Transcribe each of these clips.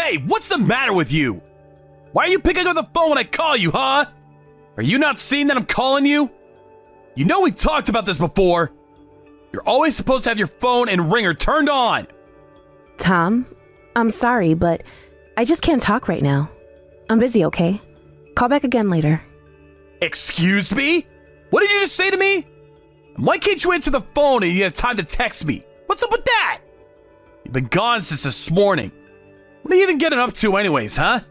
Hey, what's the matter with you? Why are you picking up the phone when I call you, huh? Are you not seeing that I'm calling you? You know we talked about this before. You're always supposed to have your phone and ringer turned on. Tom, I'm sorry, but I just can't talk right now. I'm busy, okay? Call back again later. Excuse me? What did you just say to me? Why can't you answer the phone and you have time to text me? What's up with that? You've been gone since this morning. What are you even getting up to anyways, huh?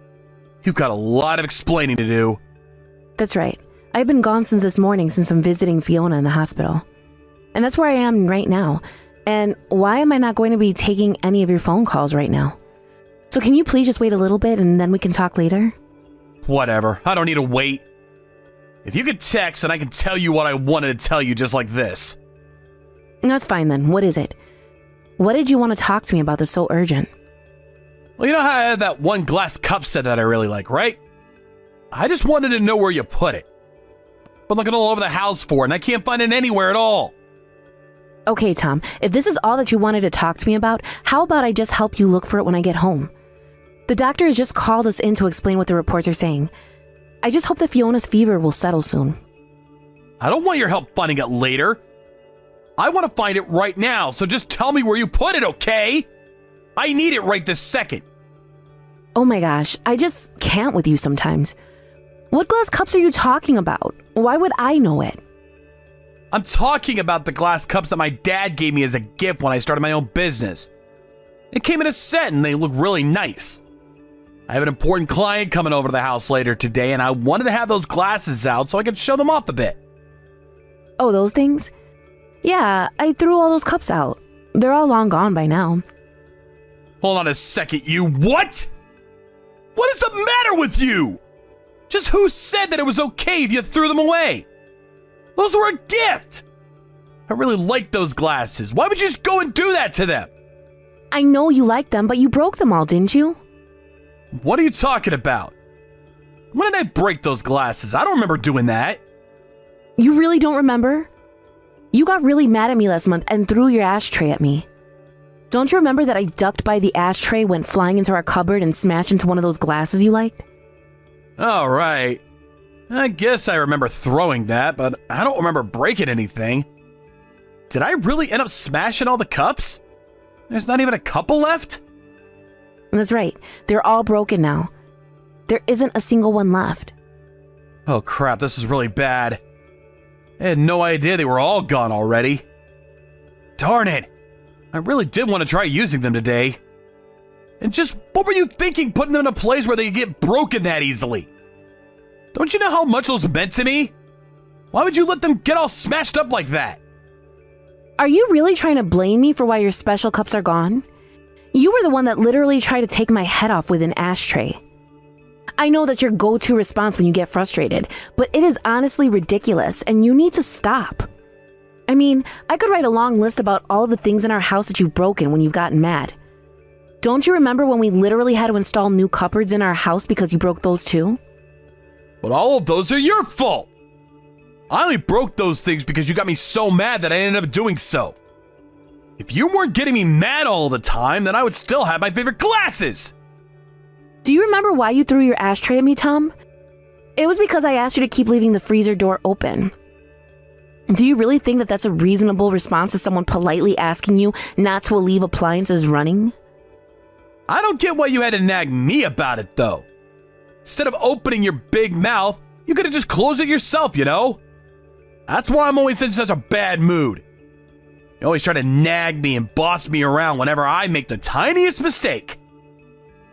You've got a lot of explaining to do. That's right. I've been gone since this morning since I'm visiting Fiona in the hospital. And that's where I am right now. And why am I not going to be taking any of your phone calls right now? So can you please just wait a little bit and then we can talk later? Whatever. I don't need to wait. If you could text, then I can tell you what I wanted to tell you just like this. That's fine then. What is it? What did you want to talk to me about that's so urgent? Well, you know how I had that one glass cup set that I really like, right? I just wanted to know where you put it. Been looking all over the house for it, and I can't find it anywhere at all. Okay, Tom, if this is all that you wanted to talk to me about, how about I just help you look for it when I get home? The doctor has just called us in to explain what the reports are saying. I just hope that Fiona's fever will settle soon. I don't want your help finding it later. I want to find it right now, so just tell me where you put it, okay? I need it right this second. Oh my gosh, I just can't with you sometimes. What glass cups are you talking about? Why would I know it? I'm talking about the glass cups that my dad gave me as a gift when I started my own business. It came in a set and they look really nice. I have an important client coming over to the house later today and I wanted to have those glasses out so I could show them off a bit. Oh, those things? Yeah, I threw all those cups out. They're all long gone by now. Hold on a second, you what? What is the matter with you? Just who said that it was okay if you threw them away? Those were a gift. I really like those glasses. Why would you just go and do that to them? I know you like them, but you broke them all, didn't you? What are you talking about? When did I break those glasses? I don't remember doing that. You really don't remember? You got really mad at me last month and threw your ashtray at me. Don't you remember that I ducked by the ashtray, went flying into our cupboard, and smashed into one of those glasses you liked? All right. I guess I remember throwing that, but I don't remember breaking anything. Did I really end up smashing all the cups? There's not even a couple left? That's right. They're all broken now. There isn't a single one left. Oh crap, this is really bad. I had no idea they were all gone already. Darn it. I really did want to try using them today. And just what were you thinking putting them in a place where they get broken that easily? Don't you know how much those meant to me? Why would you let them get all smashed up like that? Are you really trying to blame me for why your special cups are gone? You were the one that literally tried to take my head off with an ashtray. I know that's your go-to response when you get frustrated, but it is honestly ridiculous and you need to stop. I mean, I could write a long list about all of the things in our house that you've broken when you've gotten mad. Don't you remember when we literally had to install new cupboards in our house because you broke those too? But all of those are your fault. I only broke those things because you got me so mad that I ended up doing so. If you weren't getting me mad all the time, then I would still have my favorite glasses. Do you remember why you threw your ashtray at me, Tom? It was because I asked you to keep leaving the freezer door open. Do you really think that that's a reasonable response to someone politely asking you not to leave appliances running? I don't get why you had to nag me about it, though. Instead of opening your big mouth, you could have just closed it yourself, you know? That's why I'm always in such a bad mood. You always try to nag me and boss me around whenever I make the tiniest mistake.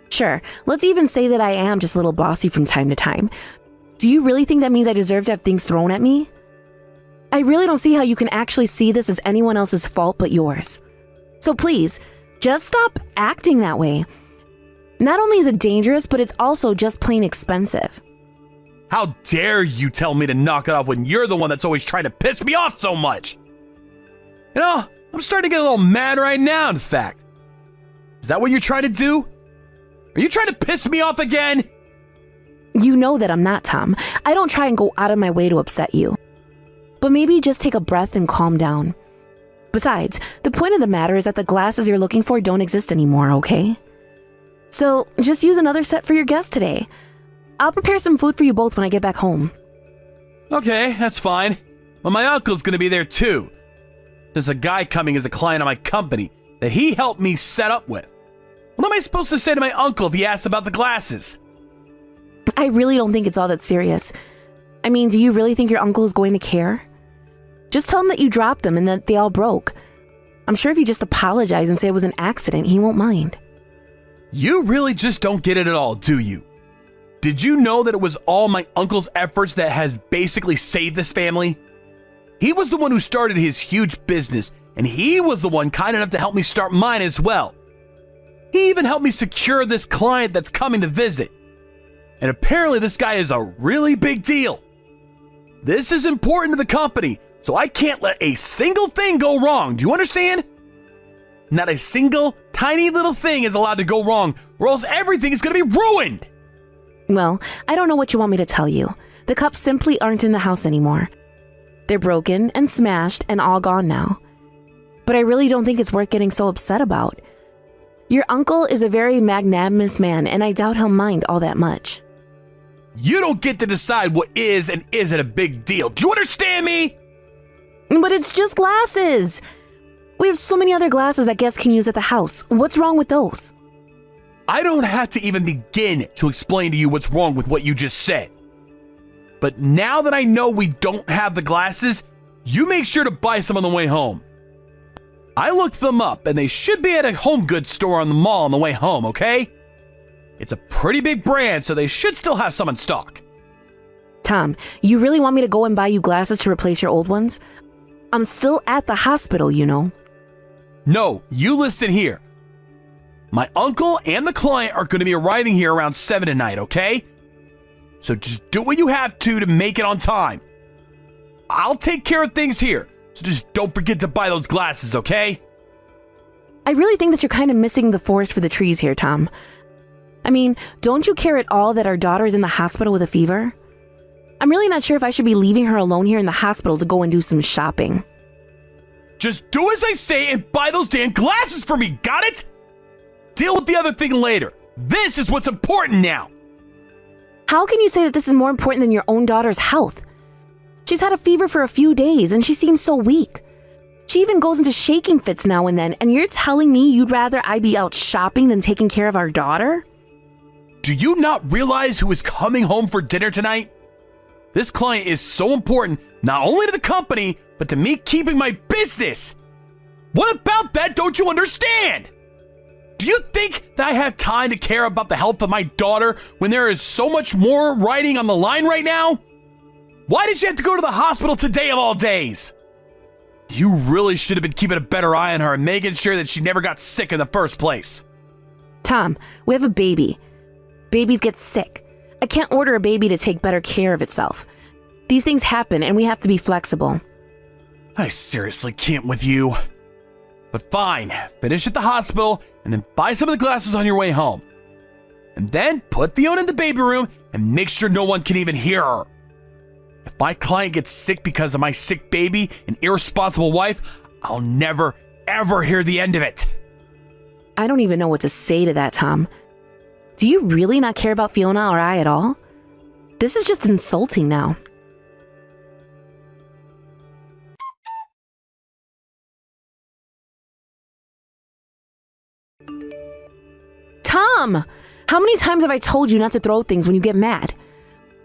Sure, let's even say that I am just a little bossy from time to time. Do you really think that means I deserve to have things thrown at me? I really don't see how you can actually see this as anyone else's fault but yours. So please, just stop acting that way. Not only is it dangerous, but it's also just plain expensive. How dare you tell me to knock it off when you're the one that's always trying to piss me off so much? You know, I'm starting to get a little mad right now, in fact. Is that what you're trying to do? Are you trying to piss me off again? You know that I'm not, Tom. I don't try and go out of my way to upset you. But maybe just take a breath and calm down. Besides, the point of the matter is that the glasses you're looking for don't exist anymore, okay? So just use another set for your guest today. I'll prepare some food for you both when I get back home. Okay, that's fine. But my uncle's gonna be there too. There's a guy coming as a client of my company that he helped me set up with. What am I supposed to say to my uncle if he asks about the glasses? I really don't think it's all that serious. I mean, do you really think your uncle is going to care? Just tell him that you dropped them and that they all broke. I'm sure if you just apologize and say it was an accident, he won't mind. You really just don't get it at all, do you? Did you know that it was all my uncle's efforts that has basically saved this family? He was the one who started his huge business, and he was the one kind enough to help me start mine as well. He even helped me secure this client that's coming to visit. And apparently this guy is a really big deal. This is important to the company, so I can't let a single thing go wrong. Do you understand? Not a single tiny little thing is allowed to go wrong, or else everything is going to be ruined. Well, I don't know what you want me to tell you. The cups simply aren't in the house anymore. They're broken and smashed and all gone now. But I really don't think it's worth getting so upset about. Your uncle is a very magnanimous man, and I doubt he'll mind all that much. You don't get to decide what is and isn't a big deal. Do you understand me? But it's just glasses. We have so many other glasses that guests can use at the house. What's wrong with those? I don't have to even begin to explain to you what's wrong with what you just said. But now that I know we don't have the glasses, you make sure to buy some on the way home. I looked them up and they should be at a home goods store on the mall on the way home, okay? It's a pretty big brand, so they should still have some in stock. Tom, you really want me to go and buy you glasses to replace your old ones? I'm still at the hospital, you know. No, you listen here. My uncle and the client are going to be arriving here around 7 tonight, okay? So just do what you have to make it on time. I'll take care of things here, so just don't forget to buy those glasses, okay? I really think that you're kind of missing the forest for the trees here, Tom. I mean, don't you care at all that our daughter is in the hospital with a fever? I'm really not sure if I should be leaving her alone here in the hospital to go and do some shopping. Just do as I say and buy those damn glasses for me, got it? Deal with the other thing later. This is what's important now. How can you say that this is more important than your own daughter's health? She's had a fever for a few days and she seems so weak. She even goes into shaking fits now and then, and you're telling me you'd rather I be out shopping than taking care of our daughter? Do you not realize who is coming home for dinner tonight? This client is so important, not only to the company, but to me keeping my business. What about that don't you understand? Do you think that I have time to care about the health of my daughter when there is so much more riding on the line right now? Why did you have to go to the hospital today of all days? You really should have been keeping a better eye on her and making sure that she never got sick in the first place. Tom, we have a baby. Babies get sick. I can't order a baby to take better care of itself. These things happen and we have to be flexible. I seriously can't with you. But fine, finish at the hospital and then buy some of the glasses on your way home. And then put Fiona in the baby room and make sure no one can even hear her. If my client gets sick because of my sick baby and irresponsible wife, I'll never, ever hear the end of it. I don't even know what to say to that, Tom. Do you really not care about Fiona or I at all? This is just insulting now. Tom! How many times have I told you not to throw things when you get mad?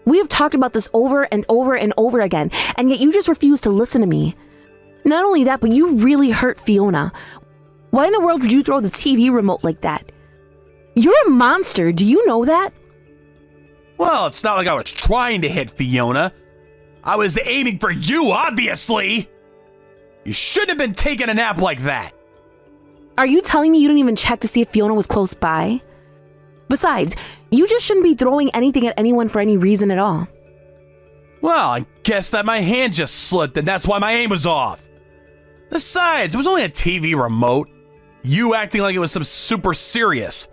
We have talked about this over and over and over again, and yet you just refuse to listen to me. Not only that, but you really hurt Fiona. Why in the world would you throw the TV remote like that? You're a monster, do you know that? Well, it's not like I was trying to hit Fiona. I was aiming for you, obviously. You shouldn't have been taking a nap like that. Are you telling me you didn't even check to see if Fiona was close by? Besides, you just shouldn't be throwing anything at anyone for any reason at all. Well, I guess that my hand just slipped and that's why my aim was off. Besides, it was only a TV remote. You acting like it was some super serious.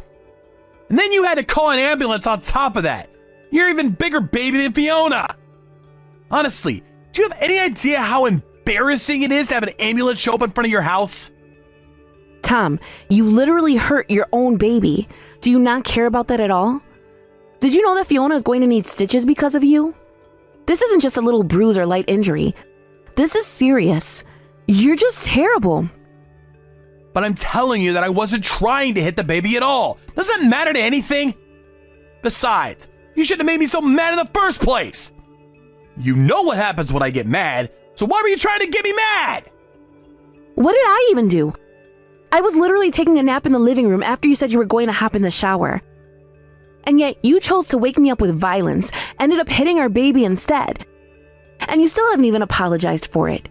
And then you had to call an ambulance on top of that. You're even bigger baby than Fiona. Honestly, do you have any idea how embarrassing it is to have an ambulance show up in front of your house? Tom, you literally hurt your own baby. Do you not care about that at all? Did you know that Fiona is going to need stitches because of you? This isn't just a little bruise or light injury. This is serious. You're just terrible. But I'm telling you that I wasn't trying to hit the baby at all. Does that matter to anything? Besides, you shouldn't have made me so mad in the first place. You know what happens when I get mad, so why were you trying to get me mad? What did I even do? I was literally taking a nap in the living room after you said you were going to hop in the shower. And yet you chose to wake me up with violence, ended up hitting our baby instead. And you still haven't even apologized for it.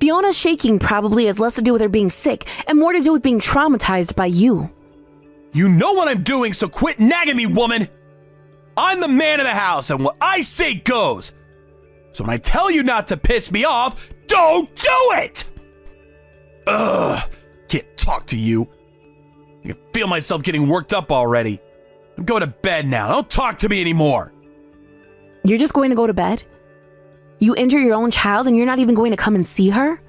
Fiona's shaking probably has less to do with her being sick and more to do with being traumatized by you. You know what I'm doing, so quit nagging me, woman. I'm the man of the house, and what I say goes. So when I tell you not to piss me off, don't do it! Ugh, can't talk to you. I can feel myself getting worked up already. I'm going to bed now. Don't talk to me anymore. You're just going to go to bed? You injure your own child and you're not even going to come and see her?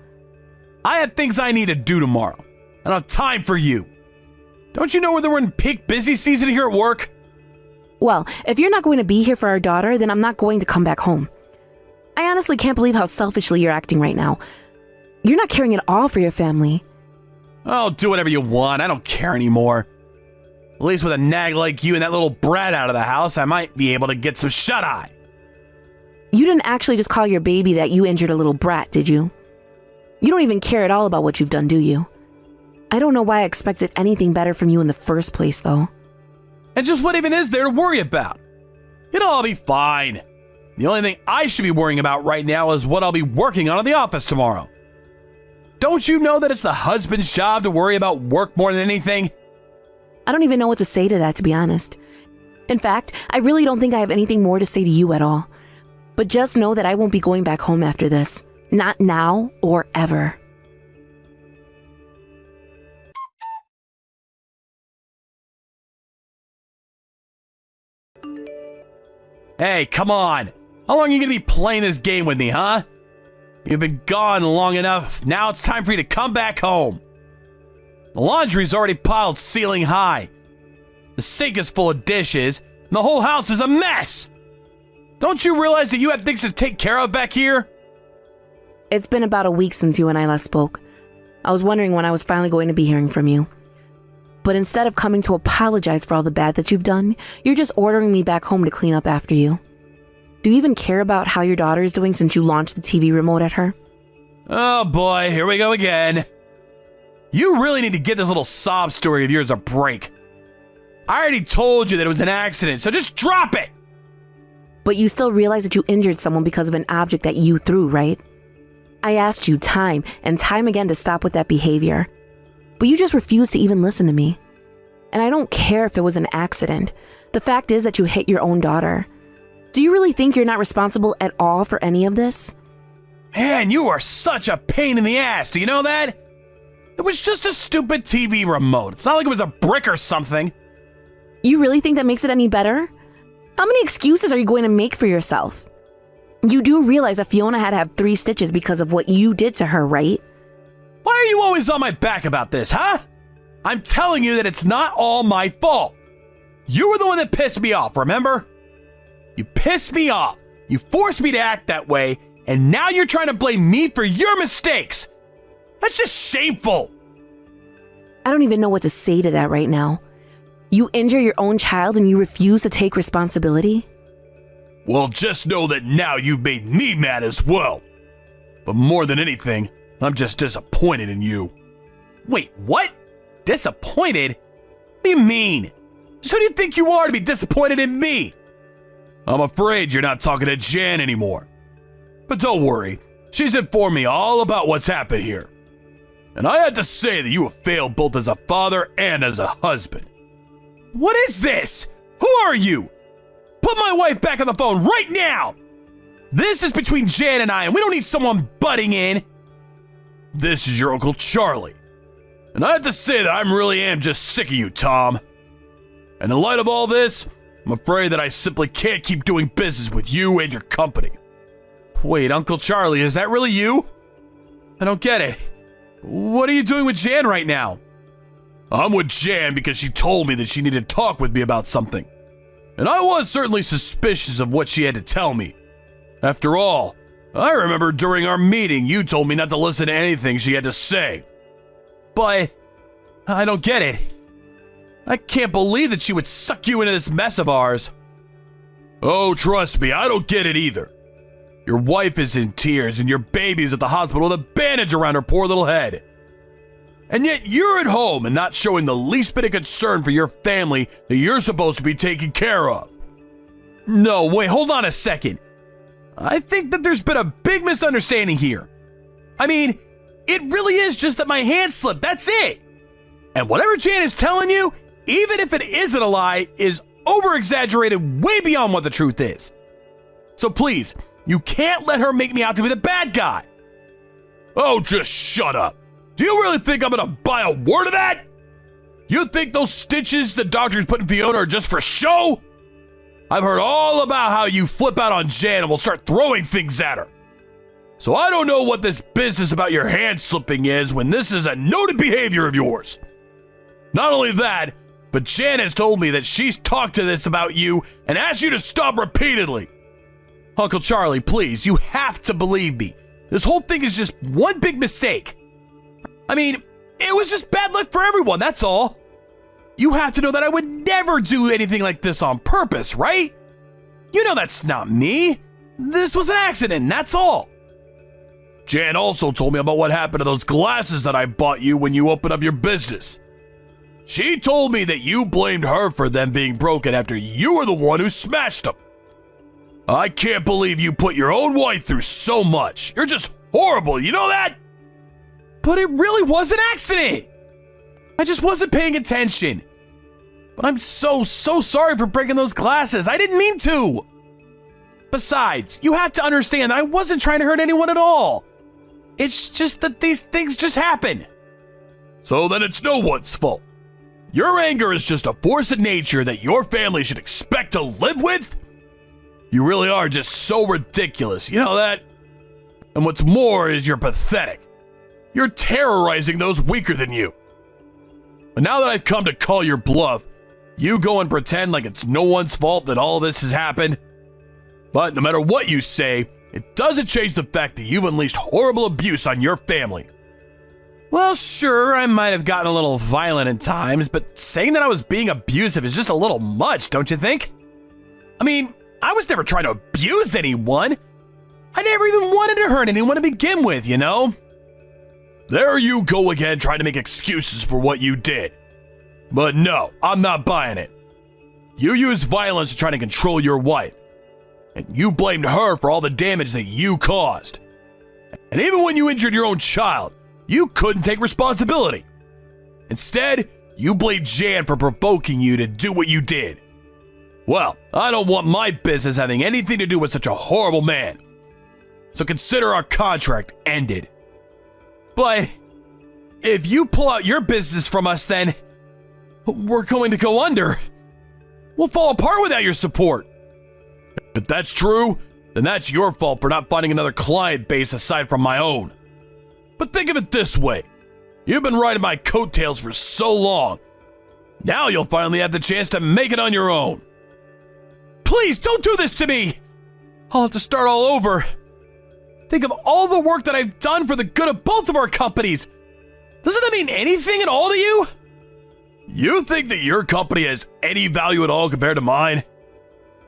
I have things I need to do tomorrow. I don't have time for you. Don't you know whether we're in peak busy season here at work? Well, if you're not going to be here for our daughter, then I'm not going to come back home. I honestly can't believe how selfishly you're acting right now. You're not caring at all for your family. Oh, do whatever you want. I don't care anymore. At least with a nag like you and that little brat out of the house, I might be able to get some shut-eye. You didn't actually just call your baby that you injured a little brat, did you? You don't even care at all about what you've done, do you? I don't know why I expected anything better from you in the first place, though. And just what even is there to worry about? It'll all be fine. The only thing I should be worrying about right now is what I'll be working on in the office tomorrow. Don't you know that it's the husband's job to worry about work more than anything? I don't even know what to say to that, to be honest. In fact, I really don't think I have anything more to say to you at all. But just know that I won't be going back home after this. Not now or ever. Hey, come on. How long are you going to be playing this game with me, huh? You've been gone long enough. Now it's time for you to come back home. The laundry's already piled ceiling high. The sink is full of dishes, and the whole house is a mess. Don't you realize that you have things to take care of back here? It's been about a week since you and I last spoke. I was wondering when I was finally going to be hearing from you. But instead of coming to apologize for all the bad that you've done, you're just ordering me back home to clean up after you. Do you even care about how your daughter is doing since you launched the TV remote at her? Oh boy, here we go again. You really need to get this little sob story of yours a break. I already told you that it was an accident, so just drop it! But you still realize that you injured someone because of an object that you threw, right? I asked you time and time again to stop with that behavior. But you just refused to even listen to me. And I don't care if it was an accident. The fact is that you hit your own daughter. Do you really think you're not responsible at all for any of this? Man, you are such a pain in the ass, do you know that? It was just a stupid TV remote. It's not like it was a brick or something. You really think that makes it any better? How many excuses are you going to make for yourself? You do realize that Fiona had to have 3 stitches because of what you did to her, right? Why are you always on my back about this, huh? I'm telling you that it's not all my fault. You were the one that pissed me off, remember? You pissed me off. You forced me to act that way, and now you're trying to blame me for your mistakes. That's just shameful. I don't even know what to say to that right now. You injure your own child and you refuse to take responsibility? Well, just know that now you've made me mad as well. But more than anything, I'm just disappointed in you. Wait, what? Disappointed? What do you mean? So who do you think you are to be disappointed in me? I'm afraid you're not talking to Jan anymore. But don't worry, she's informed me all about what's happened here. And I had to say that you have failed both as a father and as a husband. What is this? Who are you? Put my wife back on the phone right now! This is between Jan and I, and we don't need someone butting in. This is your Uncle Charlie. And I have to say that I really am just sick of you, Tom. And in light of all this, I'm afraid that I simply can't keep doing business with you and your company. Wait, Uncle Charlie, is that really you? I don't get it. What are you doing with Jan right now? I'm with Jan because she told me that she needed to talk with me about something. And I was certainly suspicious of what she had to tell me. After all, I remember during our meeting you told me not to listen to anything she had to say. But I don't get it. I can't believe that she would suck you into this mess of ours. Oh, trust me, I don't get it either. Your wife is in tears and your baby's at the hospital with a bandage around her poor little head. And yet you're at home and not showing the least bit of concern for your family that you're supposed to be taking care of. No, wait, hold on a second. I think that there's been a big misunderstanding here. I mean, it really is just that my hand slipped, that's it. And whatever Jan is telling you, even if it isn't a lie, is over-exaggerated way beyond what the truth is. So please, you can't let her make me out to be the bad guy. Oh, just shut up. Do you really think I'm gonna buy a word of that? You think those stitches the doctor's putting Fiona are just for show? I've heard all about how you flip out on Jan and will start throwing things at her. So I don't know what this business about your hand slipping is when this is a noted behavior of yours. Not only that, but Jan has told me that she's talked to this about you and asked you to stop repeatedly. Uncle Charlie, please, you have to believe me. This whole thing is just one big mistake. I mean, it was just bad luck for everyone, that's all. You have to know that I would never do anything like this on purpose, right? You know that's not me. This was an accident, that's all. Jan also told me about what happened to those glasses that I bought you when you opened up your business. She told me that you blamed her for them being broken after you were the one who smashed them. I can't believe you put your own wife through so much. You're just horrible, you know that? But it really was an accident. I just wasn't paying attention. But I'm so sorry for breaking those glasses. I didn't mean to. Besides, you have to understand that I wasn't trying to hurt anyone at all. It's just that these things just happen. So then it's no one's fault. Your anger is just a force of nature that your family should expect to live with? You really are just so ridiculous, you know that? And what's more is you're pathetic. You're terrorizing those weaker than you. But now that I've come to call your bluff, you go and pretend like it's no one's fault that all this has happened. But no matter what you say, it doesn't change the fact that you've unleashed horrible abuse on your family. Well, sure, I might have gotten a little violent at times, but saying that I was being abusive is just a little much, don't you think? I mean, I was never trying to abuse anyone. I never even wanted to hurt anyone to begin with, you know? There you go again, trying to make excuses for what you did. But no, I'm not buying it. You used violence to try to control your wife. And you blamed her for all the damage that you caused. And even when you injured your own child, you couldn't take responsibility. Instead, you blamed Jan for provoking you to do what you did. Well, I don't want my business having anything to do with such a horrible man. So consider our contract ended. But if you pull out your business from us, then we're going to go under. We'll fall apart without your support. If that's true, then that's your fault for not finding another client base aside from my own. But think of it this way. You've been riding my coattails for so long. Now you'll finally have the chance to make it on your own. Please don't do this to me. I'll have to start all over. Think of all the work that I've done for the good of both of our companies. Doesn't that mean anything at all to you? You think that your company has any value at all compared to mine?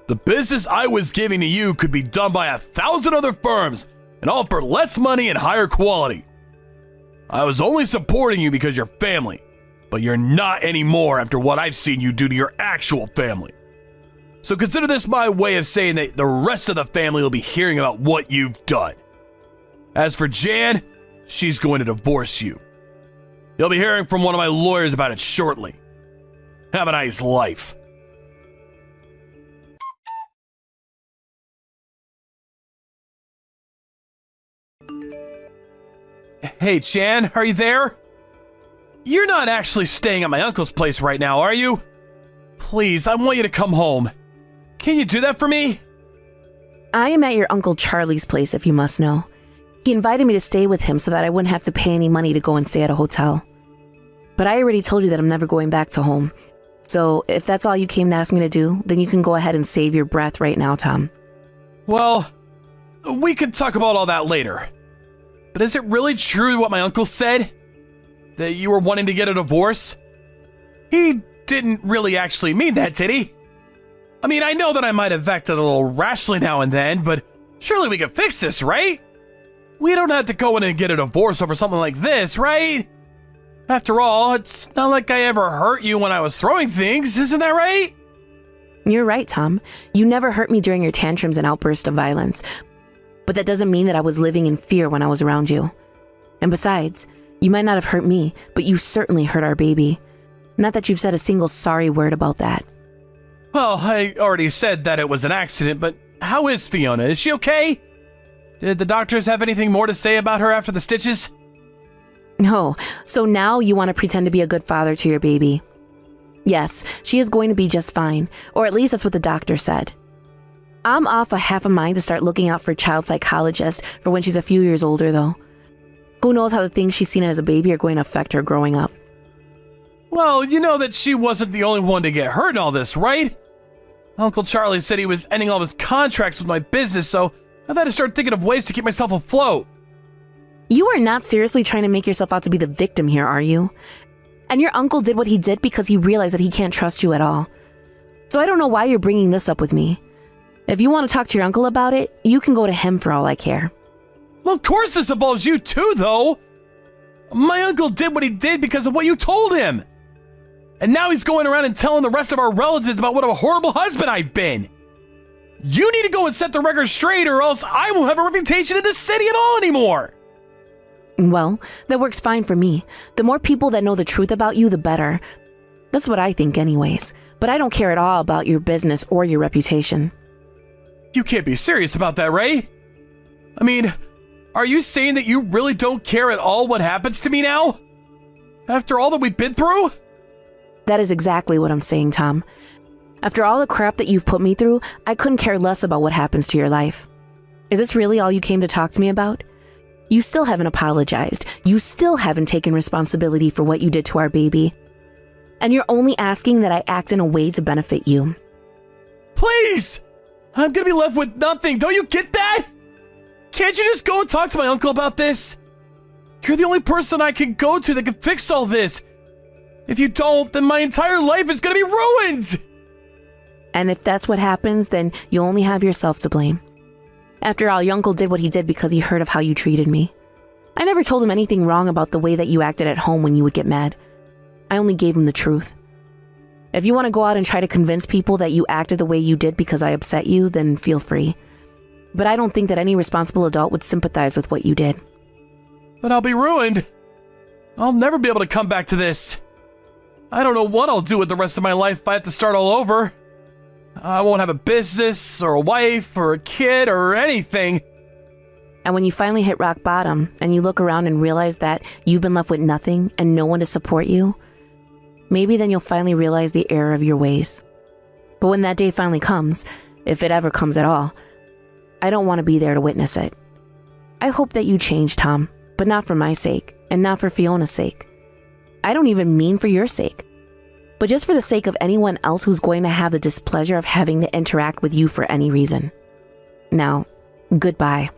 The business I was giving to you could be done by 1,000 other firms and all for less money and higher quality. I was only supporting you because you're family, but you're not anymore after what I've seen you do to your actual family. So consider this my way of saying that the rest of the family will be hearing about what you've done. As for Jan, she's going to divorce you. You'll be hearing from one of my lawyers about it shortly. Have a nice life. Hey, Chan, are you there? You're not actually staying at my uncle's place right now, are you? Please, I want you to come home. Can you do that for me? I am at your Uncle Charlie's place, if you must know. He invited me to stay with him so that I wouldn't have to pay any money to go and stay at a hotel. But I already told you that I'm never going back to home. So if that's all you came to ask me to do, then you can go ahead and save your breath right now, Tom. Well, we could talk about all that later. But is it really true what my uncle said? That you were wanting to get a divorce? He didn't really actually mean that, did he? I mean, I know that I might have acted a little rashly now and then, but surely we can fix this, right? We don't have to go in and get a divorce over something like this, right? After all, it's not like I ever hurt you when I was throwing things, isn't that right? You're right, Tom. You never hurt me during your tantrums and outbursts of violence. But that doesn't mean that I was living in fear when I was around you. And besides, you might not have hurt me, but you certainly hurt our baby. Not that you've said a single sorry word about that. Well, I already said that it was an accident, but how is Fiona? Is she okay? Did the doctors have anything more to say about her after the stitches? Oh, so now you want to pretend to be a good father to your baby. Yes, she is going to be just fine, or at least that's what the doctor said. I'm off a half a mind to start looking out for a child psychologist for when she's a few years older, though. Who knows how the things she's seen as a baby are going to affect her growing up. Well, you know that she wasn't the only one to get hurt in all this, right? Uncle Charlie said he was ending all of his contracts with my business, so I've had to start thinking of ways to keep myself afloat. You are not seriously trying to make yourself out to be the victim here, are you? And your uncle did what he did because he realized that he can't trust you at all. So I don't know why you're bringing this up with me. If you want to talk to your uncle about it, you can go to him for all I care. Well, of course this involves you too, though. My uncle did what he did because of what you told him. And now he's going around and telling the rest of our relatives about what a horrible husband I've been. You need to go and set the record straight, or else I won't have a reputation in this city at all anymore. Well, that works fine for me. The more people that know the truth about you, the better. That's what I think anyways. But I don't care at all about your business or your reputation. You can't be serious about that, Ray. I mean, are you saying that you really don't care at all what happens to me now? After all that we've been through? That is exactly what I'm saying, Tom. After all the crap that you've put me through, I couldn't care less about what happens to your life. Is this really all you came to talk to me about? You still haven't apologized. You still haven't taken responsibility for what you did to our baby. And you're only asking that I act in a way to benefit you. Please! I'm gonna be left with nothing. Don't you get that? Can't you just go and talk to my uncle about this? You're the only person I can go to that can fix all this. If you don't, then my entire life is gonna be ruined! And if that's what happens, then you only have yourself to blame. After all, your uncle did what he did because he heard of how you treated me. I never told him anything wrong about the way that you acted at home when you would get mad. I only gave him the truth. If you want to go out and try to convince people that you acted the way you did because I upset you, then feel free. But I don't think that any responsible adult would sympathize with what you did. But I'll be ruined. I'll never be able to come back to this. I don't know what I'll do with the rest of my life if I have to start all over. I won't have a business, or a wife, or a kid, or anything. And when you finally hit rock bottom, and you look around and realize that you've been left with nothing and no one to support you, maybe then you'll finally realize the error of your ways. But when that day finally comes, if it ever comes at all, I don't want to be there to witness it. I hope that you change, Tom, but not for my sake, and not for Fiona's sake. I don't even mean for your sake, but just for the sake of anyone else who's going to have the displeasure of having to interact with you for any reason. Now, goodbye.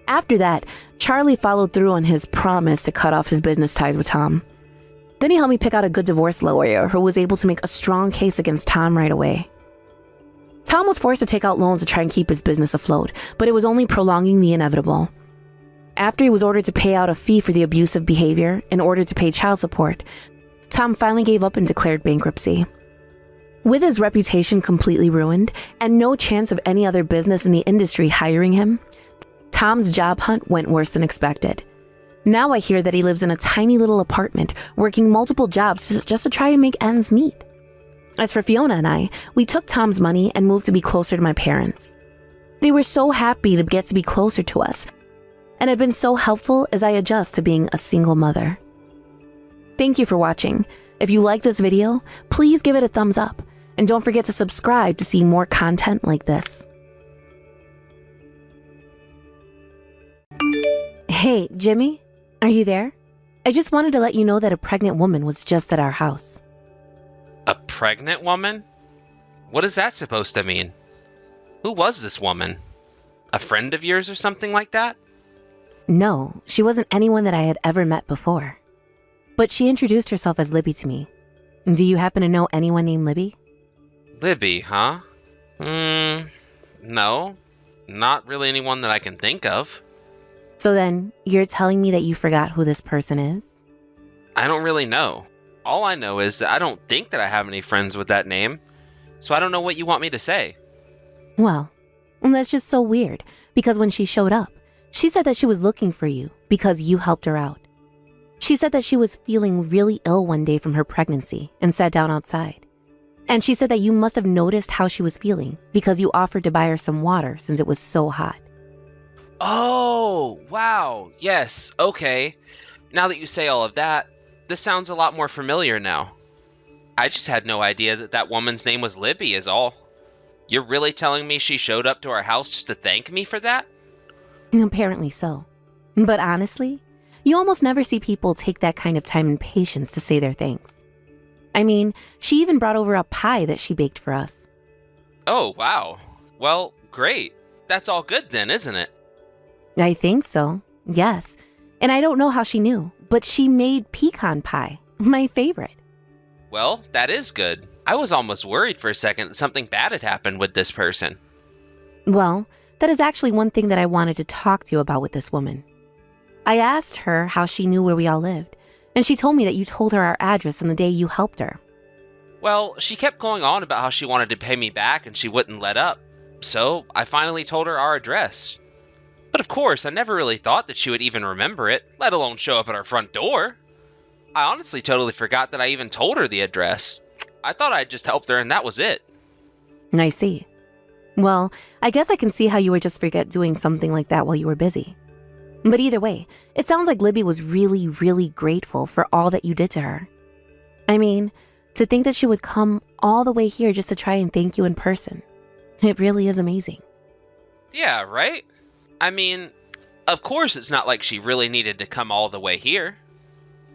After that, Charlie followed through on his promise to cut off his business ties with Tom. Then he helped me pick out a good divorce lawyer who was able to make a strong case against Tom right away. Tom was forced to take out loans to try and keep his business afloat, but it was only prolonging the inevitable. After he was ordered to pay out a fee for the abusive behavior in order to pay child support, Tom finally gave up and declared bankruptcy. With his reputation completely ruined and no chance of any other business in the industry hiring him, Tom's job hunt went worse than expected. Now I hear that he lives in a tiny little apartment, working multiple jobs just to try and make ends meet. As for Fiona and I, we took Tom's money and moved to be closer to my parents. They were so happy to get to be closer to us, and have been so helpful as I adjust to being a single mother. Thank you for watching. If you like this video, please give it a thumbs up, and don't forget to subscribe to see more content like this. Hey, Jimmy, are you there? I just wanted to let you know that a pregnant woman was just at our house. A pregnant woman? What is that supposed to mean? Who was this woman? A friend of yours or something like that? No, she wasn't anyone that I had ever met before. But she introduced herself as Libby to me. Do you happen to know anyone named Libby? Libby, huh? No. Not really anyone that I can think of. So then, you're telling me that you forgot who this person is? I don't really know. All I know is that I don't think that I have any friends with that name, so I don't know what you want me to say. Well, that's just so weird, because when she showed up, she said that she was looking for you because you helped her out. She said that she was feeling really ill one day from her pregnancy and sat down outside. And she said that you must have noticed how she was feeling because you offered to buy her some water since it was so hot. Oh, wow. Yes, okay. Now that you say all of that, this sounds a lot more familiar now. I just had no idea that that woman's name was Libby is all. You're really telling me she showed up to our house just to thank me for that? Apparently so. But honestly, you almost never see people take that kind of time and patience to say their thanks. I mean, she even brought over a pie that she baked for us. Oh, wow. Well, great. That's all good then, isn't it? I think so, yes. And I don't know how she knew, but she made pecan pie, my favorite. Well, that is good. I was almost worried for a second that something bad had happened with this person. Well, that is actually one thing that I wanted to talk to you about with this woman. I asked her how she knew where we all lived, and she told me that you told her our address on the day you helped her. Well, she kept going on about how she wanted to pay me back and she wouldn't let up. So I finally told her our address. But of course, I never really thought that she would even remember it, let alone show up at our front door. I honestly totally forgot that I even told her the address. I thought I'd just helped her and that was it. I see. Well, I guess I can see how you would just forget doing something like that while you were busy. But either way, it sounds like Libby was really, really grateful for all that you did to her. I mean, to think that she would come all the way here just to try and thank you in person. It really is amazing. Yeah, right? I mean, of course it's not like she really needed to come all the way here.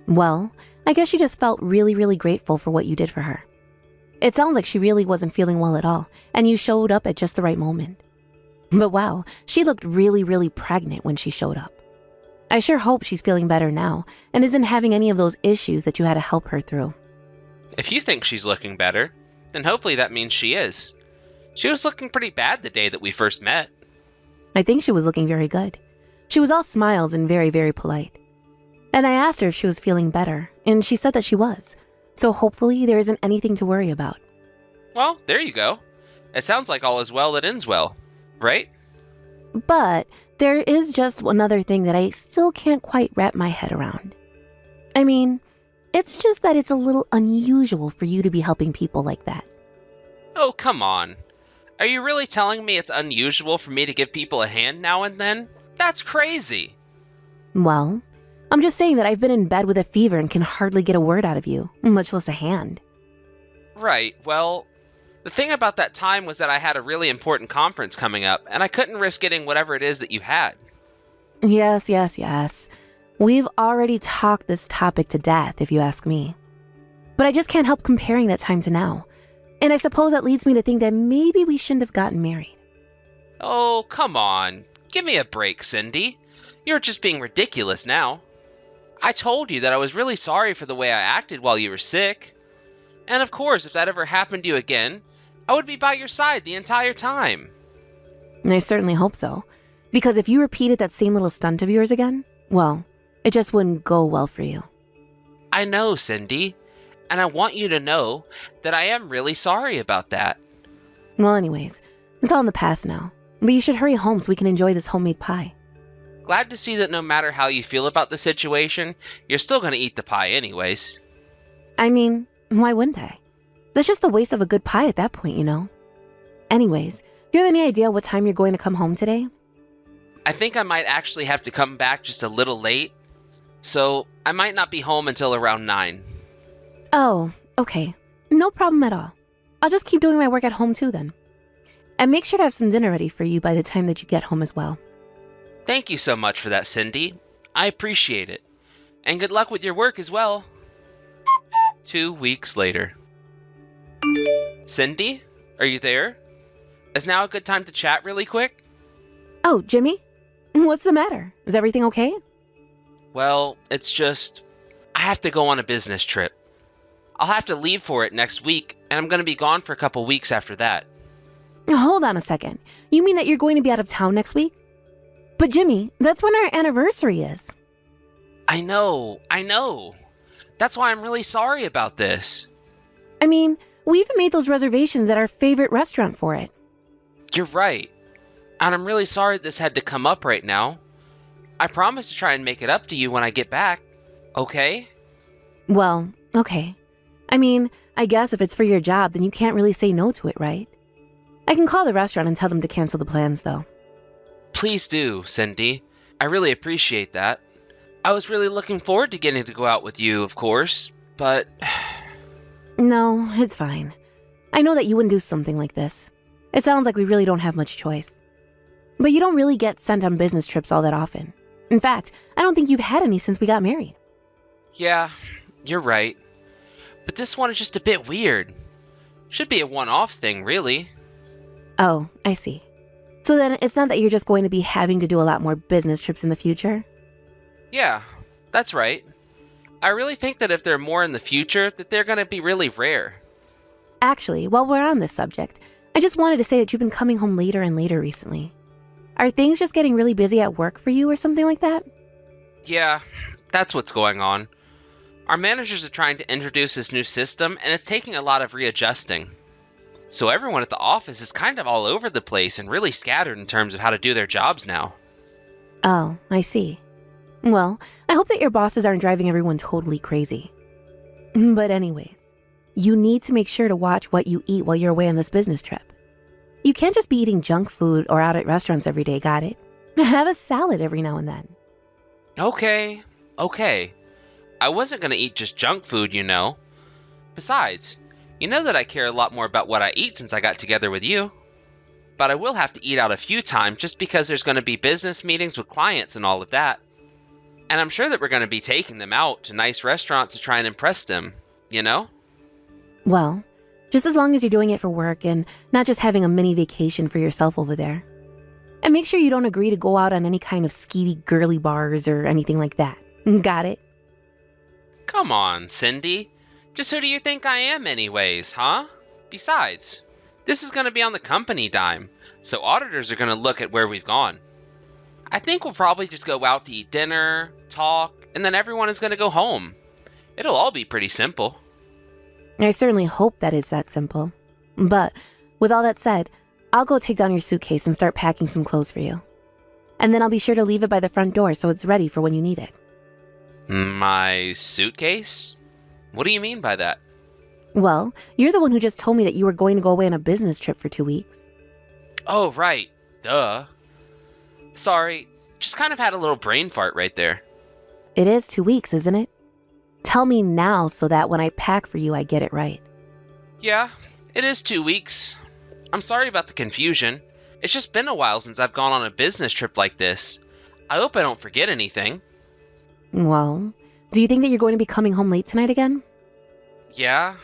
Well, I guess she just felt really, really grateful for what you did for her. It sounds like she really wasn't feeling well at all, and you showed up at just the right moment. But wow, she looked really, really pregnant when she showed up. I sure hope she's feeling better now and isn't having any of those issues that you had to help her through. If you think she's looking better, then hopefully that means she is. She was looking pretty bad the day that we first met. I think she was looking very good. She was all smiles and very, very polite. And I asked her if she was feeling better, and she said that she was. So hopefully there isn't anything to worry about. Well, there you go. It sounds like all is well that ends well, right? But there is just another thing that I still can't quite wrap my head around. I mean, it's just that it's a little unusual for you to be helping people like that. Oh, come on. Are you really telling me it's unusual for me to give people a hand now and then? That's crazy. Well, I'm just saying that I've been in bed with a fever and can hardly get a word out of you, much less a hand. Right, well, the thing about that time was that I had a really important conference coming up, and I couldn't risk getting whatever it is that you had. Yes. We've already talked this topic to death, if you ask me. But I just can't help comparing that time to now. And I suppose that leads me to think that maybe we shouldn't have gotten married. Oh, come on. Give me a break, Cindy. You're just being ridiculous now. I told you that I was really sorry for the way I acted while you were sick. And of course, if that ever happened to you again, I would be by your side the entire time. And I certainly hope so. Because if you repeated that same little stunt of yours again, well, it just wouldn't go well for you. I know, Cindy. And I want you to know that I am really sorry about that. Well, anyways, it's all in the past now. But you should hurry home so we can enjoy this homemade pie. Glad to see that no matter how you feel about the situation, you're still going to eat the pie anyways. I mean, why wouldn't I? That's just a waste of a good pie at that point, you know? Anyways, do you have any idea what time you're going to come home today? I think I might actually have to come back just a little late, so I might not be home until around 9. Oh, okay. No problem at all. I'll just keep doing my work at home too then. And make sure to have some dinner ready for you by the time that you get home as well. Thank you so much for that, Cindy. I appreciate it. And good luck with your work as well. 2 weeks later. Cindy, are you there? Is now a good time to chat really quick? Oh, Jimmy? What's the matter? Is everything okay? Well, it's just, I have to go on a business trip. I'll have to leave for it next week, and I'm going to be gone for a couple weeks after that. Hold on a second. You mean that you're going to be out of town next week? But Jimmy, that's when our anniversary is. I know. That's why I'm really sorry about this. I mean, we even made those reservations at our favorite restaurant for it. You're right. And I'm really sorry this had to come up right now. I promise to try and make it up to you when I get back. Okay? Well, okay. I mean, I guess if it's for your job, then you can't really say no to it, right? I can call the restaurant and tell them to cancel the plans, though. Please do, Cindy. I really appreciate that. I was really looking forward to getting to go out with you, of course, but... No, it's fine. I know that you wouldn't do something like this. It sounds like we really don't have much choice. But you don't really get sent on business trips all that often. In fact, I don't think you've had any since we got married. Yeah, you're right. But this one is just a bit weird. Should be a one-off thing, really. Oh, I see. So then it's not that you're just going to be having to do a lot more business trips in the future? Yeah, that's right. I really think that if there are more in the future, that they're going to be really rare. Actually, while we're on this subject, I just wanted to say that you've been coming home later and later recently. Are things just getting really busy at work for you or something like that? Yeah, that's what's going on. Our managers are trying to introduce this new system, and it's taking a lot of readjusting. So everyone at the office is kind of all over the place and really scattered in terms of how to do their jobs now. Oh, I see. Well, I hope that your bosses aren't driving everyone totally crazy. But anyways, you need to make sure to watch what you eat while you're away on this business trip. You can't just be eating junk food or out at restaurants every day, got it? Have a salad every now and then. Okay. I wasn't going to eat just junk food, you know. Besides, you know that I care a lot more about what I eat since I got together with you. But I will have to eat out a few times just because there's going to be business meetings with clients and all of that. And I'm sure that we're going to be taking them out to nice restaurants to try and impress them, you know? Well, just as long as you're doing it for work and not just having a mini vacation for yourself over there. And make sure you don't agree to go out on any kind of skeevy girly bars or anything like that. Got it? Come on, Cindy. Just who do you think I am anyways, huh? Besides, this is going to be on the company dime, so auditors are going to look at where we've gone. I think we'll probably just go out to eat dinner, talk, and then everyone is going to go home. It'll all be pretty simple. I certainly hope that it's that simple. But with all that said, I'll go take down your suitcase and start packing some clothes for you. And then I'll be sure to leave it by the front door so it's ready for when you need it. My suitcase? What do you mean by that? Well, you're the one who just told me that you were going to go away on a business trip for 2 weeks. Oh, right. Duh. Sorry, just kind of had a little brain fart right there. It is 2 weeks, isn't it? Tell me now so that when I pack for you, I get it right. Yeah, it is 2 weeks. I'm sorry about the confusion. It's just been a while since I've gone on a business trip like this. I hope I don't forget anything. Well, do you think that you're going to be coming home late tonight again? Yeah,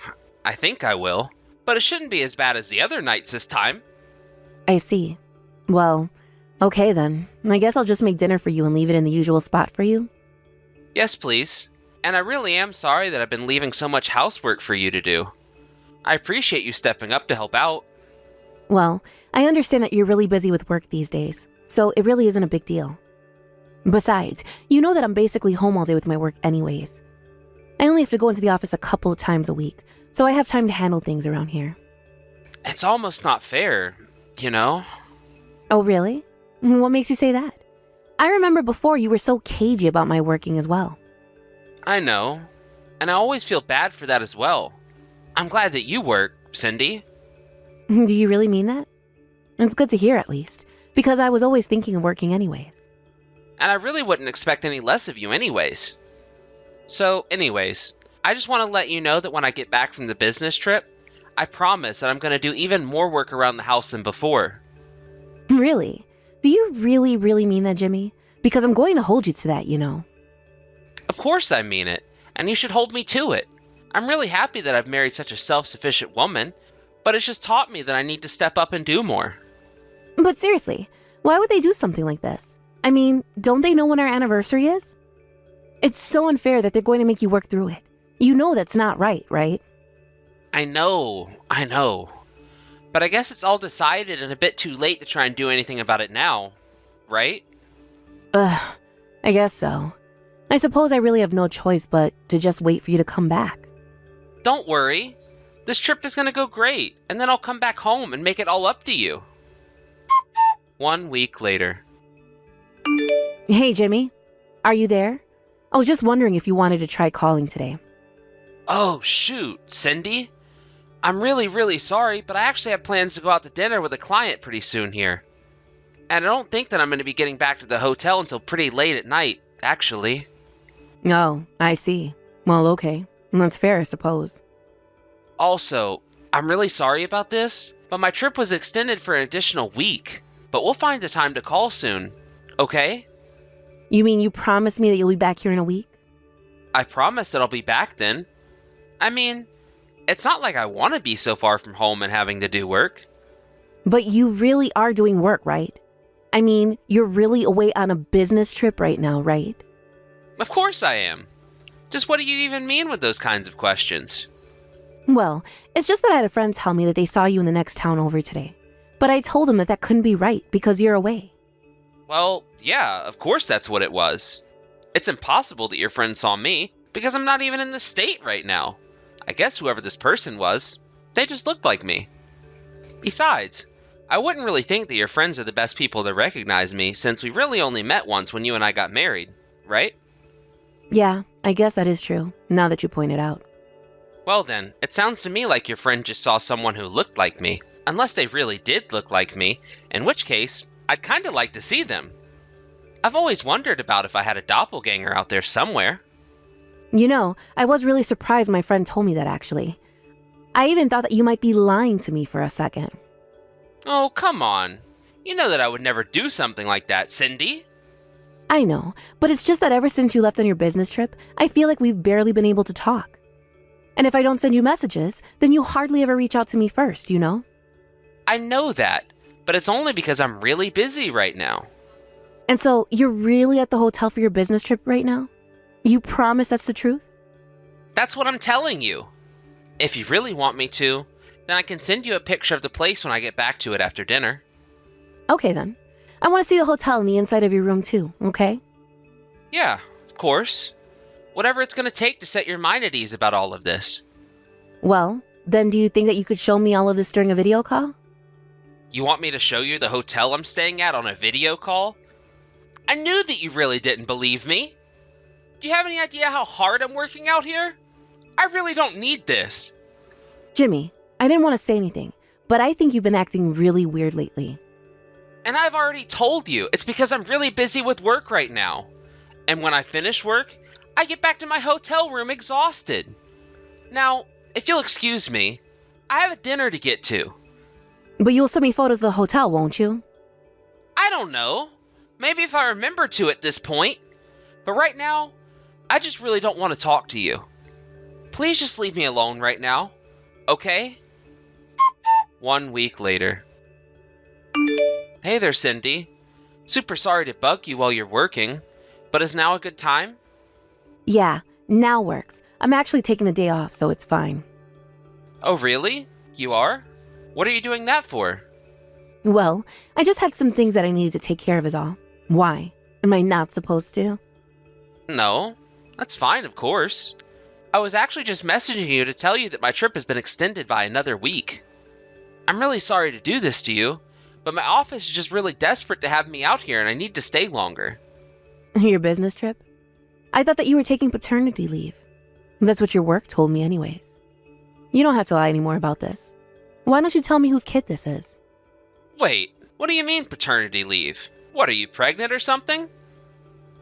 I think I will. But it shouldn't be as bad as the other nights this time. I see. Well, okay then. I guess I'll just make dinner for you and leave it in the usual spot for you. Yes, please. And I really am sorry that I've been leaving so much housework for you to do. I appreciate you stepping up to help out. Well, I understand that you're really busy with work these days, so it really isn't a big deal. Besides, you know that I'm basically home all day with my work anyways. I only have to go into the office a couple of times a week, so I have time to handle things around here. It's almost not fair, you know? Oh, really? What makes you say that? I remember before you were so cagey about my working as well. I know. And I always feel bad for that as well. I'm glad that you work, Cindy. Do you really mean that? It's good to hear at least, because I was always thinking of working anyways. And I really wouldn't expect any less of you anyways. So, anyways, I just want to let you know that when I get back from the business trip, I promise that I'm going to do even more work around the house than before. Really? Do you really mean that, Jimmy? because I'm going to hold you to that, you know. Of course I mean it, and you should hold me to it. I'm really happy that I've married such a self-sufficient woman, but it's just taught me that I need to step up and do more. But seriously, why would they do something like this? I mean, don't they know when our anniversary is? It's so unfair that they're going to make you work through it. You know that's not right, right? I know. But I guess it's all decided and a bit too late to try and do anything about it now, right? I guess so. I suppose I really have no choice but to just wait for you to come back. Don't worry. This trip is gonna go great, and then I'll come back home and make it all up to you. 1 week later. Hey, Jimmy. Are you there? I was just wondering if you wanted to try calling today. Oh, shoot, Cindy? I'm really sorry, but I actually have plans to go out to dinner with a client pretty soon here. And I don't think that I'm going to be getting back to the hotel until pretty late at night, actually. Oh, I see. Well, okay. That's fair, I suppose. Also, I'm really sorry about this, but my trip was extended for an additional week. But we'll find the time to call soon, okay? You mean you promised me that you'll be back here in a week? I promise that I'll be back then. I mean, it's not like I want to be so far from home and having to do work. But you really are doing work, right? I mean, you're really away on a business trip right now, right? Of course I am. Just what do you even mean with those kinds of questions? Well, it's just that I had a friend tell me that they saw you in the next town over today. But I told them that that couldn't be right because you're away. Well, yeah, of course that's what it was. It's impossible that your friend saw me because I'm not even in the state right now. I guess whoever this person was, they just looked like me. Besides, I wouldn't really think that your friends are the best people to recognize me since we really only met once when you and I got married, right? Yeah, I guess that is true, now that you point it out. Well then, it sounds to me like your friend just saw someone who looked like me. Unless they really did look like me, in which case, I'd kinda like to see them. I've always wondered about if I had a doppelganger out there somewhere. You know, I was really surprised my friend told me that actually. I even thought that you might be lying to me for a second. Oh, come on. You know that I would never do something like that, Cindy. I know, but it's just that ever since you left on your business trip, I feel like we've barely been able to talk. And if I don't send you messages, then you hardly ever reach out to me first, you know? I know that, but it's only because I'm really busy right now. And so, you're really at the hotel for your business trip right now? You promise that's the truth? That's what I'm telling you. If you really want me to, then I can send you a picture of the place when I get back to it after dinner. Okay then. I want to see the hotel and the inside of your room too, okay? Yeah, of course. Whatever it's going to take to set your mind at ease about all of this. Well, then do you think that you could show me all of this during a video call? You want me to show you the hotel I'm staying at on a video call? I knew that you really didn't believe me. Do you have any idea how hard I'm working out here? I really don't need this. Jimmy, I didn't want to say anything, but I think you've been acting really weird lately. And I've already told you, it's because I'm really busy with work right now. And when I finish work, I get back to my hotel room exhausted. Now, if you'll excuse me, I have a dinner to get to. But you'll send me photos of the hotel, won't you? I don't know. Maybe if I remember to at this point. But right now, I just really don't want to talk to you. Please just leave me alone right now, okay? 1 week later. Hey there, Cindy. Super sorry to bug you while you're working, but is now a good time? Yeah, now works. I'm actually taking the day off, so it's fine. Oh, really? You are? What are you doing that for? Well, I just had some things that I needed to take care of is all. Why? Am I not supposed to? No, that's fine, of course. I was actually just messaging you to tell you that my trip has been extended by another week. I'm really sorry to do this to you, but my office is just really desperate to have me out here and I need to stay longer. Your business trip? I thought that you were taking paternity leave. That's what your work told me anyways. You don't have to lie anymore about this. Why don't you tell me whose kid this is? Wait, what do you mean paternity leave? What, are you pregnant or something?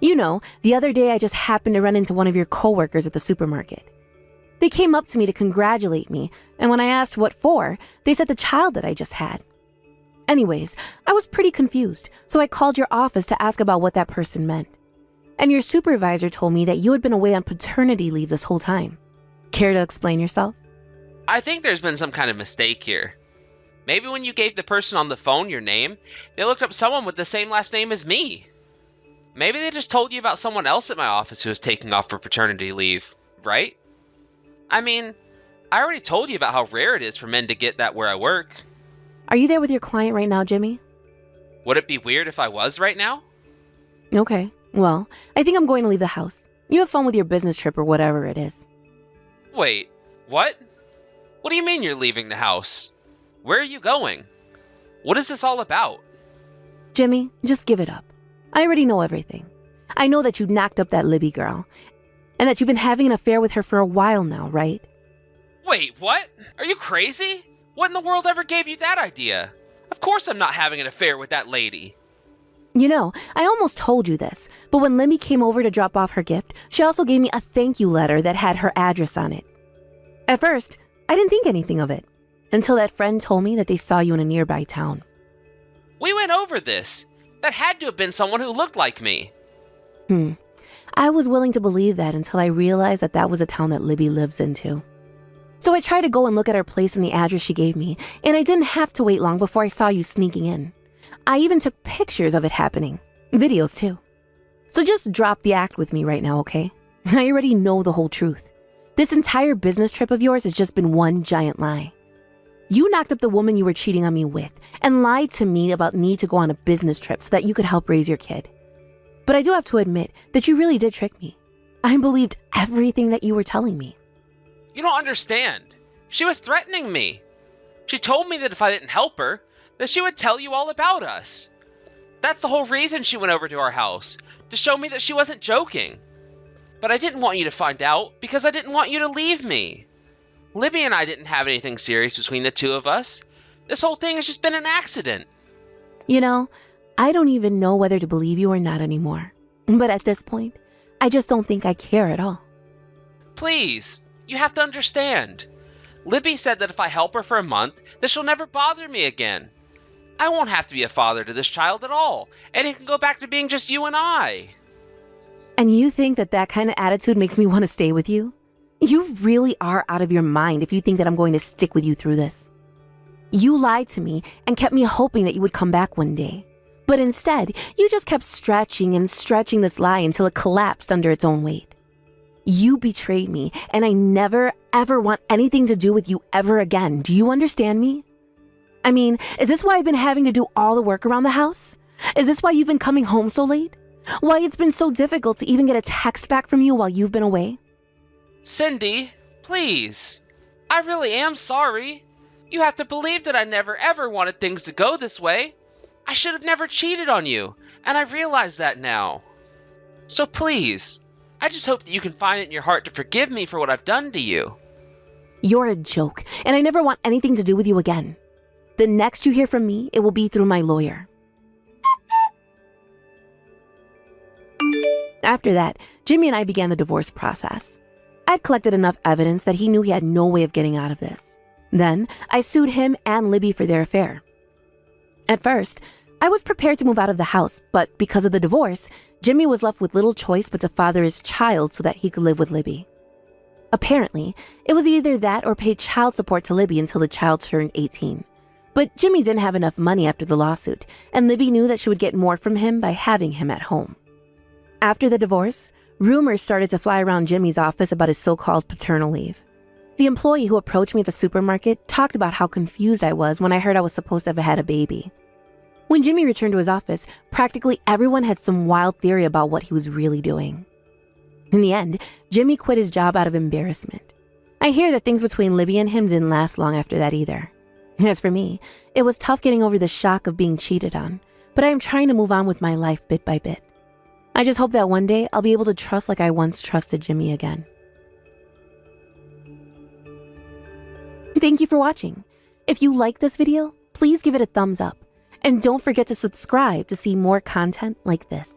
You know, the other day I just happened to run into one of your coworkers at the supermarket. They came up to me to congratulate me, and when I asked what for, they said the child that I just had. Anyways, I was pretty confused, so I called your office to ask about what that person meant. And your supervisor told me that you had been away on paternity leave this whole time. Care to explain yourself? I think there's been some kind of mistake here. Maybe when you gave the person on the phone your name, they looked up someone with the same last name as me. Maybe they just told you about someone else at my office who was taking off for paternity leave, right? I mean, I already told you about how rare it is for men to get that where I work. Are you there with your client right now, Jimmy? Would it be weird if I was right now? Okay, well, I think I'm going to leave the house. You have fun with your business trip or whatever it is. Wait, what? What do you mean you're leaving the house? Where are you going? What is this all about? Jimmy, just give it up. I already know everything. I know that you knocked up that Libby girl, and that you've been having an affair with her for a while now, right? Wait, what? Are you crazy? What in the world ever gave you that idea? Of course I'm not having an affair with that lady. You know, I almost told you this, but when Libby came over to drop off her gift, she also gave me a thank you letter that had her address on it. At first, I didn't think anything of it, until that friend told me that they saw you in a nearby town. We went over this. That had to have been someone who looked like me. I was willing to believe that until I realized that that was a town that Libby lives in too. So I tried to go and look at her place and the address she gave me, and I didn't have to wait long before I saw you sneaking in. I even took pictures of it happening. Videos too. So just drop the act with me right now, okay? I already know the whole truth. This entire business trip of yours has just been one giant lie. You knocked up the woman you were cheating on me with and lied to me about need to go on a business trip so that you could help raise your kid. But I do have to admit that you really did trick me. I believed everything that you were telling me. You don't understand. She was threatening me. She told me that if I didn't help her, that she would tell you all about us. That's the whole reason she went over to our house, to show me that she wasn't joking. But I didn't want you to find out because I didn't want you to leave me. Libby and I didn't have anything serious between the two of us. This whole thing has just been an accident. You know, I don't even know whether to believe you or not anymore. But at this point, I just don't think I care at all. Please, you have to understand. Libby said that if I help her for a month, that she'll never bother me again. I won't have to be a father to this child at all, and it can go back to being just you and I. And you think that that kind of attitude makes me want to stay with you? You really are out of your mind if you think that I'm going to stick with you through this. You lied to me and kept me hoping that you would come back one day. But instead, you just kept stretching and stretching this lie until it collapsed under its own weight. You betrayed me, and I never, ever want anything to do with you ever again. Do you understand me? I mean, is this why I've been having to do all the work around the house? Is this why you've been coming home so late? Why it's been so difficult to even get a text back from you while you've been away? Cindy, please. I really am sorry. You have to believe that I never ever wanted things to go this way. I should have never cheated on you, and I realize that now. So please, I just hope that you can find it in your heart to forgive me for what I've done to you. You're a joke, and I never want anything to do with you again. The next you hear from me, it will be through my lawyer. After that, Jimmy and I began the divorce process. I'd collected enough evidence that he knew he had no way of getting out of this. Then, I sued him and Libby for their affair. At first, I was prepared to move out of the house, but because of the divorce, Jimmy was left with little choice but to father his child so that he could live with Libby. Apparently, it was either that or pay child support to Libby until the child turned 18. But Jimmy didn't have enough money after the lawsuit, and Libby knew that she would get more from him by having him at home. After the divorce, rumors started to fly around Jimmy's office about his so-called paternal leave. The employee who approached me at the supermarket talked about how confused I was when I heard I was supposed to have had a baby. When Jimmy returned to his office, practically everyone had some wild theory about what he was really doing. In the end, Jimmy quit his job out of embarrassment. I hear that things between Libby and him didn't last long after that either. As for me, it was tough getting over the shock of being cheated on, but I am trying to move on with my life bit by bit. I just hope that one day I'll be able to trust like I once trusted Jimmy again. Thank you for watching. If you like this video, please give it a thumbs up. And don't forget to subscribe to see more content like this.